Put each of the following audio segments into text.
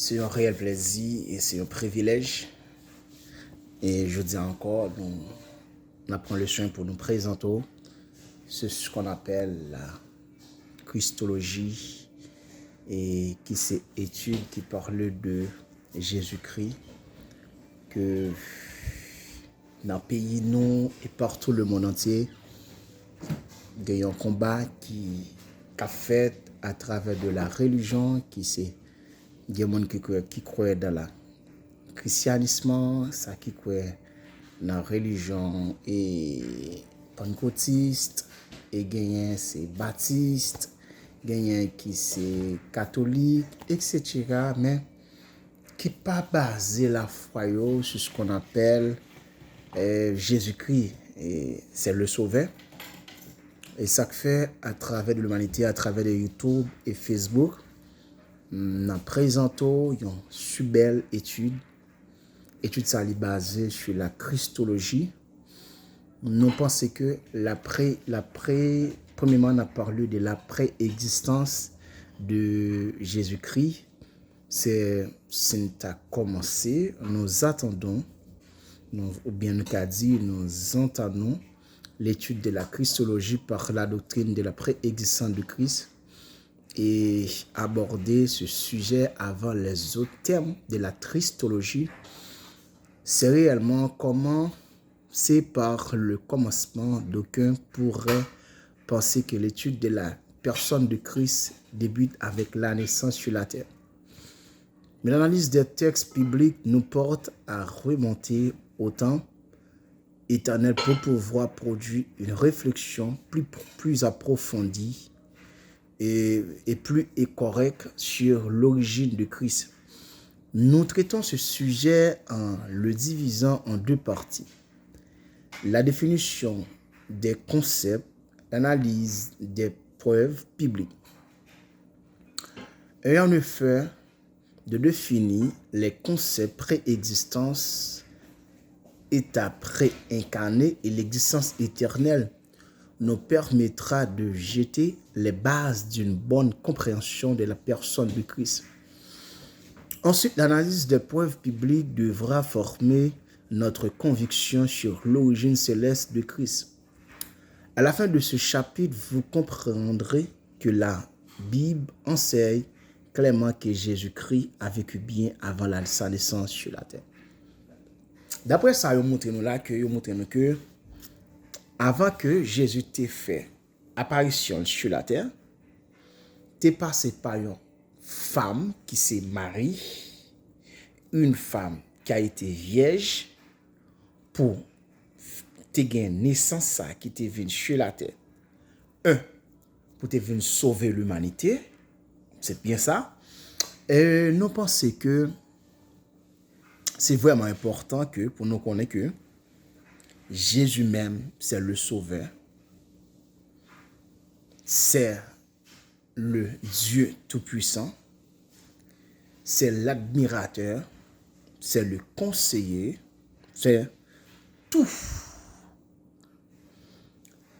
C'est un réel plaisir et c'est un privilège. Et je dis encore, on apprend le soin pour nous présenter ce qu'on appelle la Christologie et qui c'est étude qui parle de Jésus-Christ que dans le pays nous et partout le monde entier il y a un combat qui a fait à travers de la religion qui c'est il y a des gens qui croient dans la christianisme, ça qui croit dans la religion et pentecôtiste et gagnent c'est baptiste, gagnent qui c'est catholique, etc. mais qui pas basé la foi sur ce qu'on appelle Jésus-Christ et c'est le sauveur. Et ça fait à travers de l'humanité, à travers de YouTube et Facebook, nous présentons une super belle étude. Étude ça est basée sur la Christologie. Nous pensons que premièrement, on a parlé de la préexistence de Jésus-Christ. C'est à commencer. Nous attendons, ou bien nous qu'a dit, nous entendons l'étude de la Christologie par la doctrine de la préexistence de Christ et aborder ce sujet avant les autres termes de la Christologie. C'est réellement comment c'est par le commencement d'aucuns pourraient penser que l'étude de la personne de Christ débute avec la naissance sur la terre. Mais l'analyse des textes bibliques nous porte à remonter au temps éternel pour pouvoir produire une réflexion plus approfondie et plus correcte sur l'origine de Christ. Nous traitons ce sujet en le divisant en deux parties. La définition des concepts, l'analyse des preuves bibliques. Ayant le fait de définir les concepts préexistence, état pré-incarné et l'existence éternelle nous permettra de jeter les bases d'une bonne compréhension de la personne de Christ. Ensuite, l'analyse des preuves bibliques devra former notre conviction sur l'origine céleste de Christ. À la fin de ce chapitre, vous comprendrez que la Bible enseigne clairement que Jésus-Christ a vécu bien avant sa naissance sur la terre. D'après ça, il montre nous là que avant que Jésus t'ait fait apparition sur la terre, t'es passé par une femme qui s'est mariée, une femme qui a été vierge pour te gagner naissance ça qui t'est venu sur la terre. Pour te venir sauver l'humanité, c'est bien ça. Et nous pensons que c'est vraiment important que pour nous connaître que Jésus même, c'est le sauveur. C'est le Dieu tout-puissant. C'est l'admirateur. C'est le conseiller. C'est tout.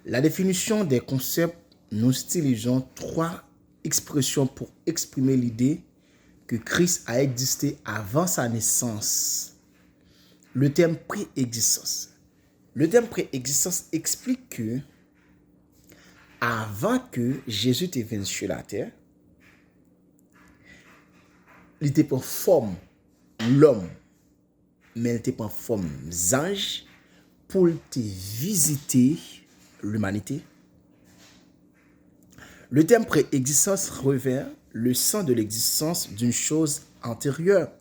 La définition des concepts, nous utilisons trois expressions pour exprimer l'idée que Christ a existé avant sa naissance. Le terme préexistence. Le terme préexistence explique que avant que Jésus te vienne sur la terre, il n'était pas en forme l'homme, mais il était pas en forme ange pour te visiter l'humanité. Le terme préexistence revêt le sens de l'existence d'une chose antérieure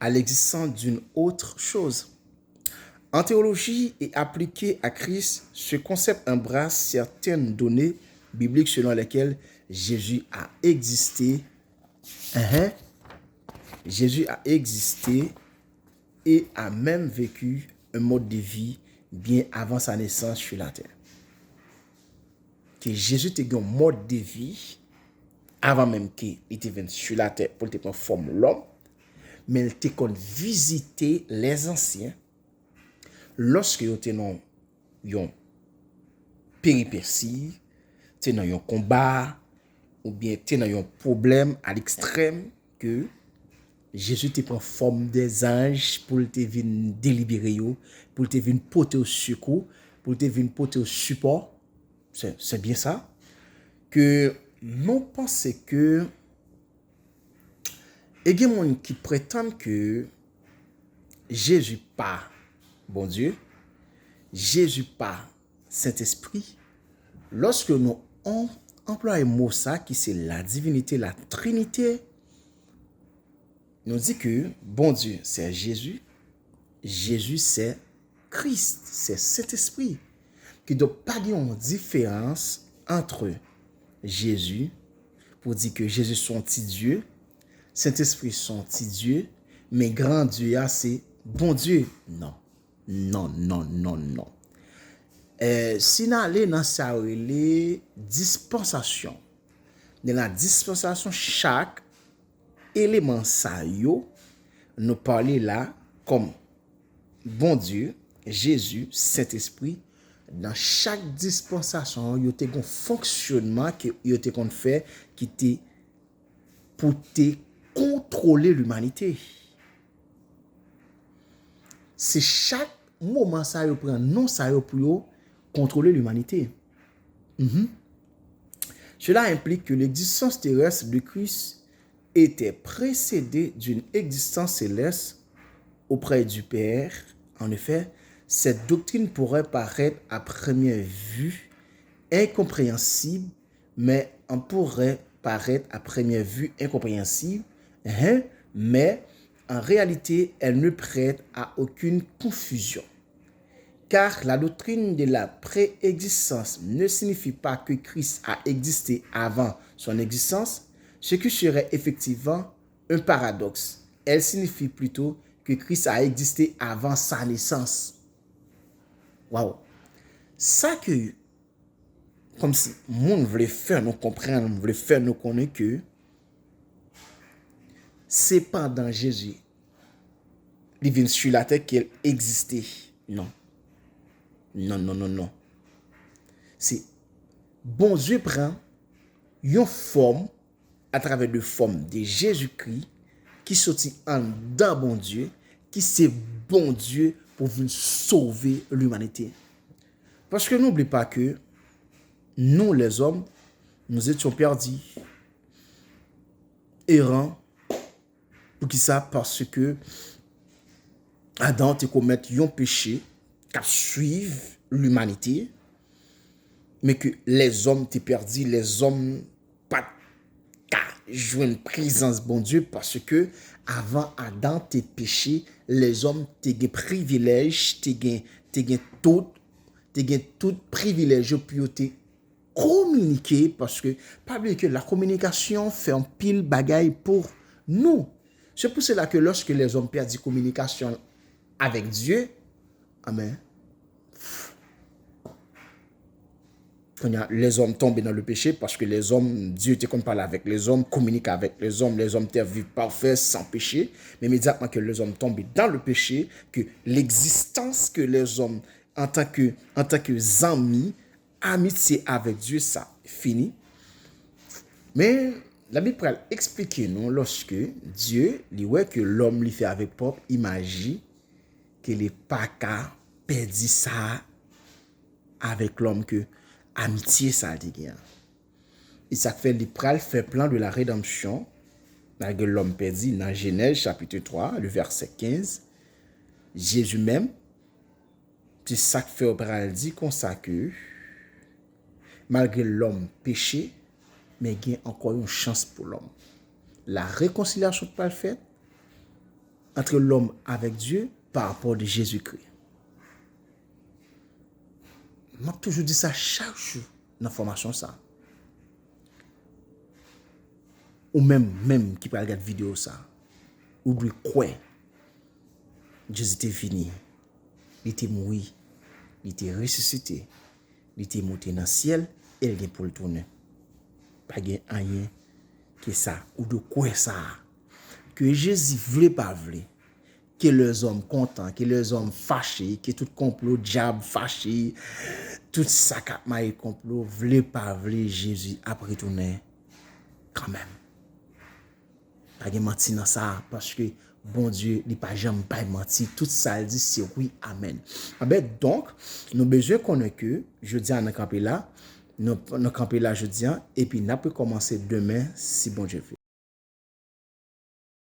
à l'existence d'une autre chose. En théologie et appliquée à Christ, ce concept embrasse certaines données bibliques selon lesquelles Jésus a existé. Jésus a existé et a même vécu un mode de vie bien avant sa naissance sur la terre. Que Jésus ait eu un mode de vie avant même qu'il était venu sur la terre pour te prendre forme l'homme, mais il était qu'on visiter les anciens lorsque ils étaient dans une péripétie, dans un combat, ou bien dans un problème à l'extrême que Jésus te prend forme des anges pour te venir délibérer, pour te venir porter au secours, pour te venir porter au support. C'est bien ça. Que nous pensons que il y a des gens qui prétendent que Jésus pas bon Dieu, Jésus pas Saint-Esprit. Lorsque nous employons le mot ça, qui c'est la divinité, la Trinité, nous dit que bon Dieu, c'est Jésus, Jésus, c'est Christ, c'est Saint-Esprit. Qu'il ne doit pas y avoir une différence entre Jésus, pour dire que Jésus son petit Dieu, Saint-Esprit son petit Dieu, mais grand Dieu, c'est bon Dieu. Non, non, non, non, non. Si nous allons dans sa dispensation, dans la dispensation, chaque élément ça yo, nous parlons là comme bon Dieu, Jésus, Saint-Esprit. Dans chaque dispensation, il y a un fonctionnement que il y a fait qui était pour te contrôler l'humanité. C'est chaque moment ça yo prend non ça yo pour contrôler l'humanité. Cela implique que l'existence terrestre de Christ était précédée d'une existence céleste auprès du Père. En effet, cette doctrine pourrait paraître à première vue incompréhensible, mais on pourrait paraître à première vue incompréhensible, mais en réalité, elle ne prête à aucune confusion. Car la doctrine de la préexistence ne signifie pas que Christ a existé avant son existence, ce qui serait effectivement un paradoxe. Elle signifie plutôt que Christ a existé avant sa naissance. Waouh! Ça que, comme si le monde voulait faire nous comprendre, voulait faire nous connaître que c'est pendant Jésus, il vient sur la terre qu'il existait. Non. Non, non, non, non. C'est bon Dieu prend une forme à travers de forme de Jésus-Christ qui sortit en dedans bon Dieu, qui c'est bon Dieu pour venir sauver l'humanité. Parce que n'oublie pas que nous les hommes, nous étions perdus, errants. Pour qui ça? Parce que Adam te commet un péché qui suivre l'humanité, mais que les hommes te perdus, les hommes pas jouer une présence bon Dieu parce que avant Adam te péché, les hommes te gen privilège, te gen tout privilège pour te communiquer parce que pas oublier que la communication fait un pile bagaille pour nous. C'est pour cela que lorsque les hommes perdent la communication avec Dieu, amen. Quand les hommes tombent dans le péché parce que les hommes, Dieu te parle avec les hommes, communique avec les hommes te vivent parfait sans péché. Mais immédiatement que les hommes tombent dans le péché, que l'existence que les hommes en tant que amis, amitié avec Dieu, ça finit. Mais la Bible peut expliquer nous lorsque Dieu lui voit que l'homme lui fait avec propre imagine qu'il n'est pas qu'à perdre ça avec l'homme que amitié ça dit bien. Et ça fait les pral fait plan de la rédemption dans l'homme perdu dans Genèse chapitre 3 le verset 15. Jésus même c'est ça que fait pral dit comme ça que malgré l'homme péché mais il y a encore une chance pour l'homme. La réconciliation pas faite entre l'homme avec Dieu par rapport de Jésus-Christ. M'a toujours dit ça chaque jour dans la formation ça. Ou même qui peut regarder vidéo ça. Oublie quoi. Jésus était fini. Il était mort. Il était ressuscité. Il était monté dans le ciel et il est pour le tourner. Pas rien que ça ou de quoi ça. Que Jésus voulait pas voulait. Que les hommes contents, que les hommes fâchés, que tout complot diable fâché, tout ça qui complot voulait pas voulait Jésus après tourner quand même. pas de mentir dans ça parce que bon Dieu, il pas jamais pas mentir. Tout ça il dit c'est oui, amen. Ah ben donc, nous besoin connaître que je dis à nous camper là, nous camper là je dis et puis n'a peut commencer demain si bon Dieu veut.